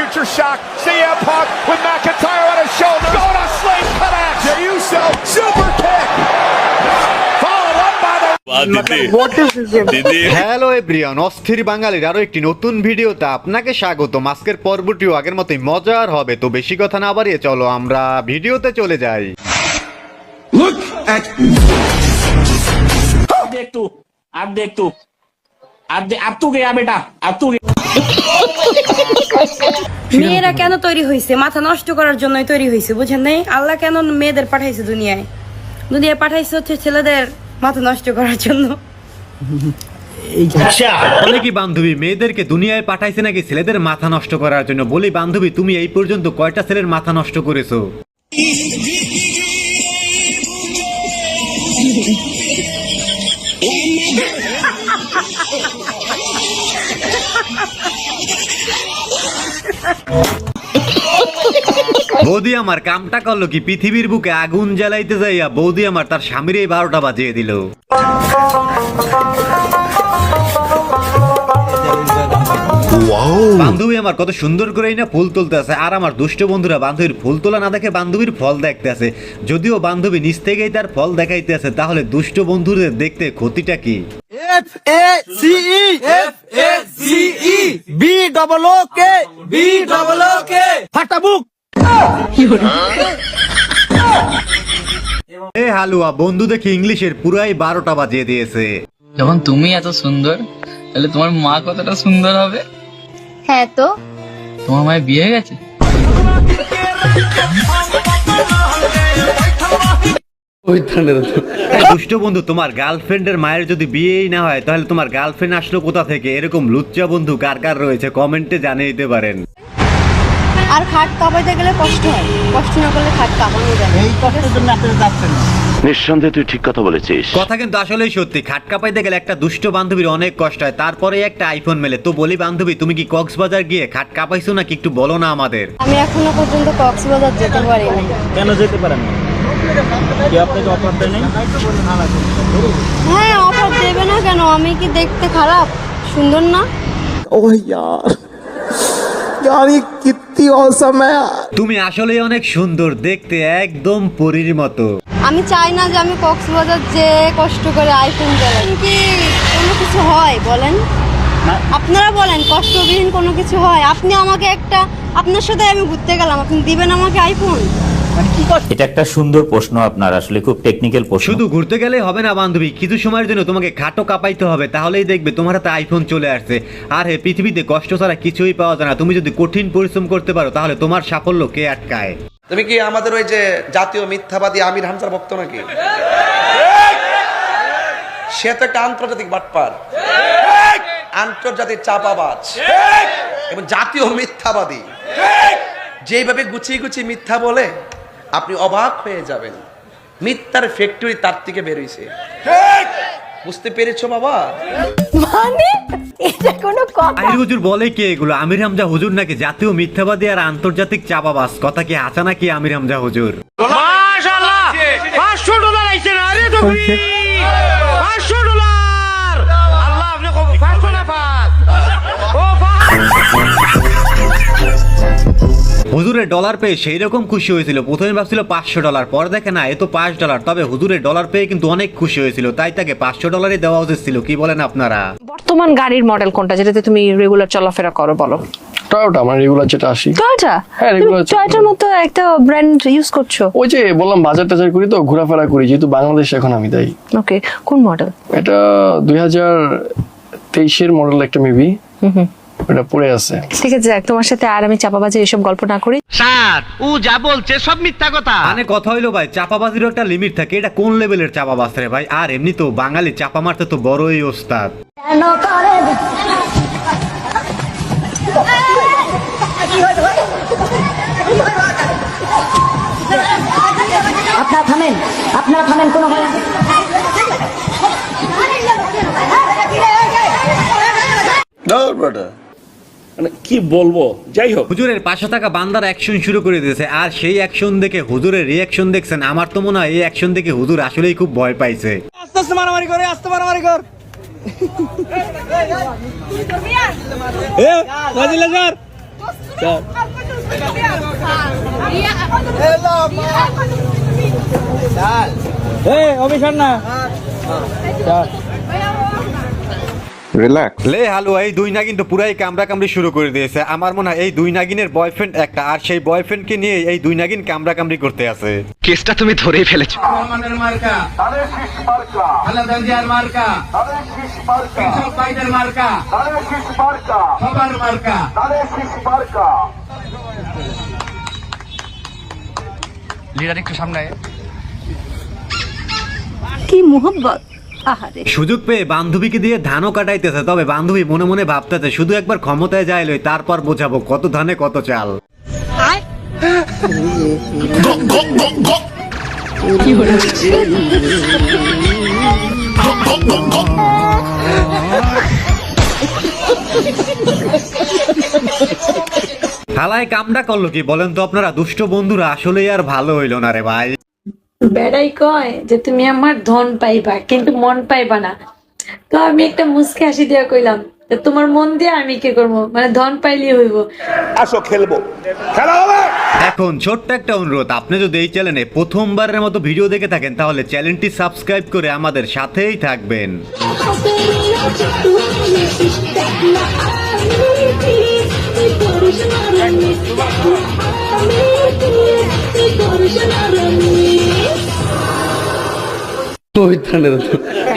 Future Shock, CM Punk with McIntyre on his shoulders. Going to slave cut axe. Jey Uso, super kick. Followed up by the... hello everyone, অস্থির বাঙালির আরো একটি নতুন ভিডিওতে আপনাকে স্বাগত। আজকের পর্বটিও আগের মতোই মজার হবে, তো বেশি কথা না বাড়িয়ে চলো আমরা ভিডিওতে চলে যাই। মেয়েরা কেন তৈরি হয়েছে? মাথা নষ্ট করার জন্যই তৈরি হয়েছে, বুঝেন নাই? আল্লাহ কেন মেয়েদের পাঠাইছে দুনিয়ায়? দুনিয়ায় পাঠাইছে হচ্ছে ছেলেদের মাথা নষ্ট করার জন্য। বলে কি বান্ধবী, মেয়েদেরকে দুনিয়ায় পাঠাইছে নাকি ছেলেদের মাথা নষ্ট করার জন্য? বলি বান্ধবী, তুমি এই পর্যন্ত কয়টা ছেলের মাথা নষ্ট করেছো? বৌদি আমার কামটা করলো কি, পৃথিবীর বুকে আগুন জ্বালাইতে যাইয়া বৌদি আমার তার স্বামীর 12টা বাজিয়ে দিল। বান্ধবী আমার কত সুন্দর করেই না ফুল তুলতে আছে, আর আমার দুষ্ট বন্ধুরা বান্ধবীর ফুল তোলা না দেখে বান্ধবীর ফল দেখতে আছে। যদিও বান্ধবী নিচ থেকেই তার ফল দেখাইতে আছে, তাহলে দুষ্ট বন্ধুদের দেখতে ক্ষতিটা কি? এ হালুয়া, বন্ধু দেখি ইংলিশের পুরাই 12টা বাজিয়ে দিয়েছে। যখন তুমি এত সুন্দর, তাহলে তোমার মা কতটা সুন্দর হবে? হ্যাঁ তো তোমার মায়ের বিয়ে হয়ে গেছে? দুষ্ট বন্ধু, তোমার গার্লফ্রেন্ডের মায়ের যদি বিয়েই না হয়, তাহলে তোমার গার্লফ্রেন্ড আসলো কোথা থেকে? এরকম লুচ্চা বন্ধু কার কার রয়েছে কমেন্টে জানিয়ে দিতে পারেন। আর খাট কাঁপাইতে গেলে কষ্ট হয়, কষ্ট না করলে খাট কাঁপানো যায়। এই কষ্টের জন্য আপনারা যাচ্ছেন না। নিঃসন্দেহে তুই ঠিক কথা বলেছিস। কথা কিন্তু আসলেই সত্যি, খাট কাঁপাইতে গেলে একটা দুষ্ট বান্ধবীর অনেক কষ্ট হয়, তারপরে একটা আইফোন মেলে। তো বলি বান্ধবী, তুমি কি কক্সবাজার গিয়ে খাট কাঁপাইছো নাকি? একটু বলো না আমাদের। আমি এখনো পর্যন্ত কক্সবাজার যেতে পারিনি। কেন যেতে পারেন না? কি আপনাকে অফার দেয় নাই? হ্যাঁ, অফার দেবে না কেন? আমি কি দেখতে খারাপ? সুন্দর না? তুমি আসলেই অনেক সুন্দর দেখতে, একদম পরীর মতো। আমি চাই না যে আমি কক্সবাজার যে কষ্ট করে আইফোন চালাই। কি কোনো কিছু হয় বলেন? আপনারা বলেন, কষ্টবিহীন কোনো কিছু হয়? আপনি আমাকে একটা, আপনার সাথে আমি ঘুরতে গেলাম, আপনি দিবেন আমাকে আইফোন? এটা একটা সুন্দর প্রশ্ন আপনার, আসলে খুব টেকনিক্যাল প্রশ্ন। শুধু ঘুরতে গেলেই হবে না বান্ধবী, কিছু সময়ের জন্য তোমাকে খাটও কাঁপাইতে হবে, তাহলেই দেখবে তোমার হাতে আইফোন চলে আসছে। আর হে, পৃথিবীতে কষ্ট ছাড়া কিছুই পাওয়া যায় না। তুমি যদি কঠিন পরিশ্রম করতে পারো, তাহলে তোমার সাফল্য কে আটকায়? তুমি কি আমাদের ওই যে জাতীয় মিথ্যাবাদী আমির হামজার ভক্ত নাকি? সে তো একটা আন্তর্জাতিক বাটপার, আন্তর্জাতিক চাপাবাজ এবং জাতীয় মিথ্যাবাদী। যেভাবে গুছিয়ে গুছিয়ে মিথ্যা বলে আপনি অবাক হয়ে যাবেন। মিথ্যার ফ্যাক্টরি তার থেকে বেরিয়েছে, বুঝতে পেরেছো বাবা? মানে এটা কোনো কথা? আমির হুজুর বলে কি এগুলো? আমির হামজা হুজুর নাকি জাতীয় মিথ্যাবাদী আর আন্তর্জাতিক চাপাবাজ? কথা কি হাসা নাকি আমির হামজা হুজুর? মাশাআল্লাহ, $500 আইছে না রে তুমি? $500। আল্লাহ আপনি 500 না পাস। ও হুজুরের ডলার পেয়ে সেই রকম খুশি হয়েছিল, প্রথমে ভাবছিল $500, পরে দেখে না এ তো $5। তবে হুজুরের ডলার পেয়ে কিন্তু অনেক খুশি হয়েছিল, তাই তাকে $500 দেওয়া উচিত ছিল। কি বলেন আপনারা? বর্তমান গাড়ির মডেল কোনটা যেটাতে তুমি রেগুলার চলাফেরা করো বলো? টয়োটা, আমার রেগুলার যেটা আসি। টয়োটা? হ্যাঁ, রেগুলার। টয়োটার মতো একটা ব্র্যান্ড ইউজ করছো? ওই যে বললাম বাজার টাজার করি তো, ঘোরাফেরা করি, যেহেতু বাংলাদেশ এখন আমি তাই। ওকে, কোন মডেল এটা? 2023 মডেল একটা মেবি। এটা পড়ে আছে। ঠিক আছে, তোমার সাথে আর আমি চাপাবাজি এসব গল্প না করি। স্যার, ও যা বলছে সব মিথ্যা কথা। মানে কথা হইলো ভাই, চাপাবাজিরও একটা লিমিট থাকে। এটা কোন লেভেলের চাপাবাজ রে ভাই? আর এমনি তো বাঙালি চাপা মারতে তো বড়ই ওস্তাদ। আপনারা থামেন কোনো মানে কি বলবো, যাই হোক। হুজুরের পাশে থাকা বান্দার অ্যাকশন শুরু করে দিয়েছে, আর সেই অ্যাকশন দেখে হুজুরের রিঅ্যাকশন দেখছেন। আমার তো মনে হয় এই অ্যাকশন দেখে হুজুর আসলেই খুব ভয় পাইছে। আস্তে আস্তে মারামারি করে, আস্তে মারামারি কর। এ, লে হালুয়া এই দুই নাগিন তো পুরাই কামড়া কামড়ি শুরু করে দিয়েছে। আমার মনে হয় এই দুই নাগিনের বয়ফ্রেন্ড একটা, আর সেই বয়ফ্রেন্ডকে নিয়ে এই দুই নাগিন কামড়া কামড়ি করতে আছে। কেসটা তুমি ধরেই ফেলেছো। লিডার একটু সামনে আয়। কি মোহব্বত, আহারে। সুযোগ পেয়ে বান্ধবীকে দিয়ে ধানও কাটাইতেছে, তবে বান্ধবী মনে মনে ভাবতেছে শুধু একবার ক্ষমতায় যাইলই, তারপর বোঝাবো কত ধানে কত চাল। হালায় কামটা করলো কি বলেন তো আপনারা? দুষ্ট বন্ধুরা আসলেই আর ভালো হইলো না রে ভাই। বেড়াই কয় যে তুমি আমার ধন পাইবা কিন্তু মন পাইবা না, তো আমি একটা মুসকে হাসি দিয়া কইলাম তোমার মন দিয়ে আমি কি করবো, মানে ধন পাইলেই হইব। আসো খেলবো, খেলা হবে। এখন ছোট্ট একটা অনুরোধ, আপনি যদি এই চ্যানেলে প্রথমবারের মতো ভিডিও দেখে থাকেন তাহলে চ্যানেলটি সাবস্ক্রাইব করে আমাদের সাথেই থাকবেন। তো